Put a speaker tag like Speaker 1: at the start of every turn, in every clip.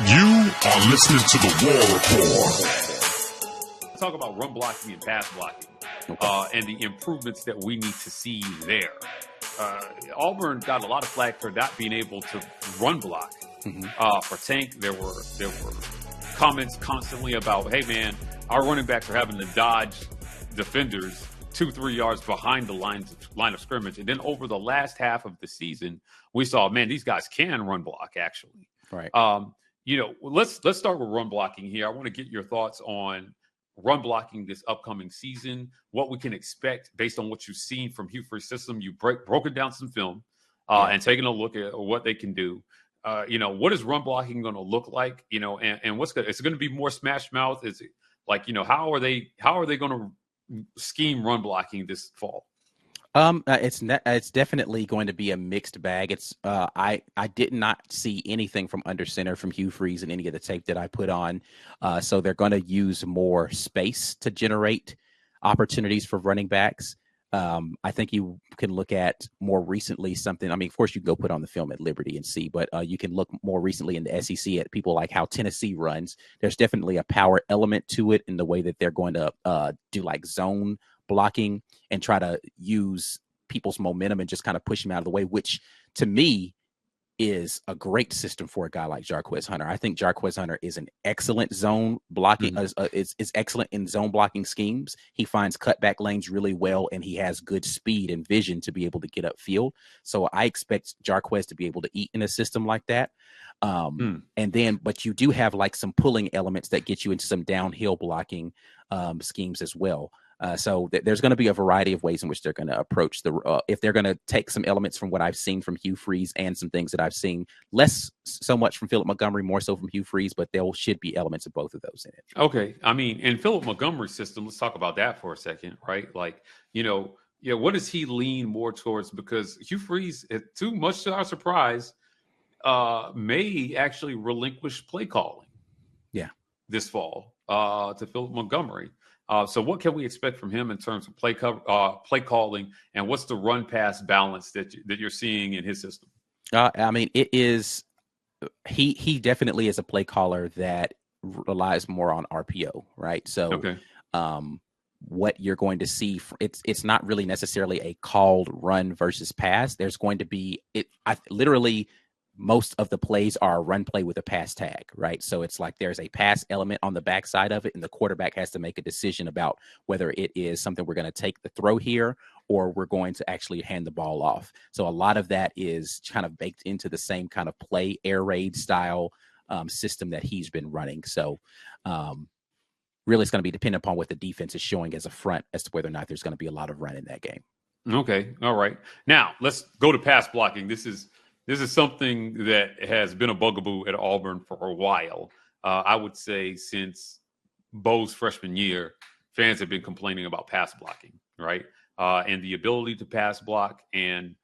Speaker 1: You are listening to the War Report.
Speaker 2: Talk about run blocking and pass blocking, and the improvements that we need to see there. Auburn got a lot of flack for not being able to run block. For Tank, there were comments constantly about, hey man, our running backs are having to dodge defenders 2-3 yards behind the line of scrimmage. And then over the last half of the season, we saw, man, these guys can run block actually.
Speaker 3: Right.
Speaker 2: Let's start with run blocking here. I want to get your thoughts on run blocking this upcoming season, what we can expect based on what you've seen from Hugh Freeze's system. You've broken down some film and taken a look at what they can do. What is run blocking going to look like? And what's good? Is it going to be more smash mouth? Is it like, how are they going to scheme run blocking this fall?
Speaker 3: It's definitely going to be a mixed bag. It's I did not see anything from under center from Hugh Freeze in any of the tape that I put on. So they're going to use more space to generate opportunities for running backs. I think you can look at more recently something. I mean, of course, you can go put on the film at Liberty and see, but you can look more recently in the SEC at people like how Tennessee runs. There's definitely a power element to it in the way that they're going to do like zone blocking and try to use people's momentum and just kind of push them out of the way, which to me is a great system for a guy like Jarquez Hunter. I think Jarquez Hunter is an excellent zone blocking, is excellent in zone blocking schemes. He finds cutback lanes really well, and he has good speed and vision to be able to get upfield. So I expect Jarquez to be able to eat in a system like that. And then, but you do have like some pulling elements that get you into some downhill blocking schemes as well. So there's going to be a variety of ways in which they're going to approach if they're going to take some elements from what I've seen from Hugh Freeze and some things that I've seen less so much from Philip Montgomery, more so from Hugh Freeze, but there should be elements of both of those in it.
Speaker 2: Okay. I mean, in Philip Montgomery's system, let's talk about that for a second, right? Like, what does he lean more towards? Because Hugh Freeze, too much to our surprise, may actually relinquish play calling.
Speaker 3: Yeah.
Speaker 2: This fall to Philip Montgomery. So what can we expect from him in terms of play calling, and what's the run pass balance that you're seeing in his system?
Speaker 3: I mean, it is he definitely is a play caller that relies more on RPO, right? So, what you're going to see, it's not really necessarily a called run versus pass. There's going to be literally. Most of the plays are a run play with a pass tag, right? So it's like there's a pass element on the backside of it, and the quarterback has to make a decision about whether it is something we're going to take the throw here or we're going to actually hand the ball off. So a lot of that is kind of baked into the same kind of play, air raid style system that he's been running. So really it's going to be dependent upon what the defense is showing as a front as to whether or not there's going to be a lot of run in that game.
Speaker 2: Okay. All right. Now let's go to pass blocking. This is something that has been a bugaboo at Auburn for a while. I would say since Bo's freshman year, fans have been complaining about pass blocking, right? And the ability to pass block and,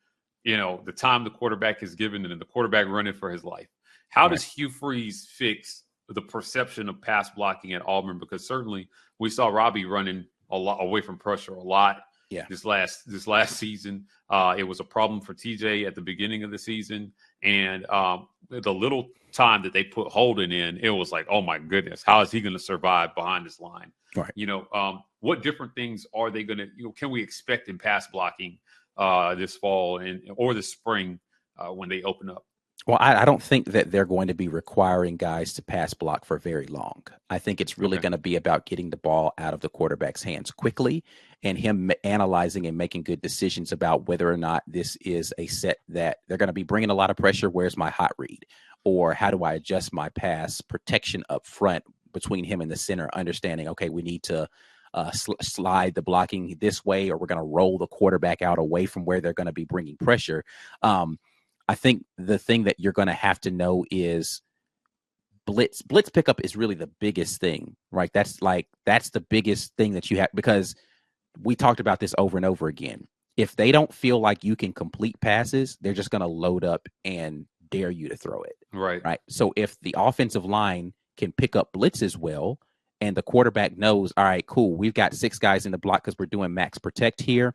Speaker 2: the time the quarterback is given and the quarterback running for his life. How does Hugh Freeze fix the perception of pass blocking at Auburn? Because certainly we saw Robbie running a lot away from pressure a lot.
Speaker 3: Yeah.
Speaker 2: This last season, it was a problem for TJ at the beginning of the season, and the little time that they put Holden in, it was like, oh my goodness, how is he going to survive behind this line?
Speaker 3: Right.
Speaker 2: What different things are they going to? Can we expect in pass blocking this fall or this spring when they open up?
Speaker 3: Well, I don't think that they're going to be requiring guys to pass block for very long. I think it's really going to be about getting the ball out of the quarterback's hands quickly and him analyzing and making good decisions about whether or not this is a set that they're going to be bringing a lot of pressure. Where's my hot read? Or how do I adjust my pass protection up front between him and the center, understanding, okay, we need to slide the blocking this way, or we're going to roll the quarterback out away from where they're going to be bringing pressure. I think the thing that you're going to have to know is blitz pickup is really the biggest thing, right? That's the biggest thing that you have, because we talked about this over and over again. If they don't feel like you can complete passes, they're just going to load up and dare you to throw it. Right. So if the offensive line can pick up blitzes well, and the quarterback knows, all right, cool, we've got 6 guys in the block because we're doing max protect here.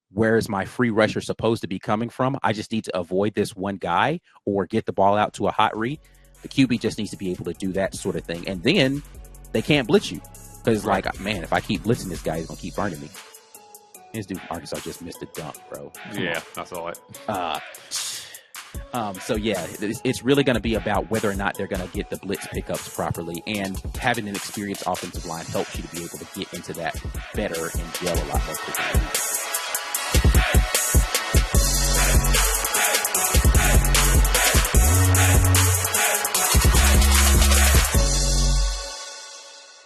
Speaker 3: Where is my free rusher supposed to be coming from? I just need to avoid this one guy or get the ball out to a hot read. The QB just needs to be able to do that sort of thing. And then they can't blitz you. Because, like, man, if I keep blitzing this guy, he's going to keep burning me. This dude, Arkansas, just missed a dunk, bro.
Speaker 2: Yeah, I saw it.
Speaker 3: So, yeah, it's really going to be about whether or not they're going to get the blitz pickups properly. And having an experienced offensive line helps you to be able to get into that better and gel a lot more quickly.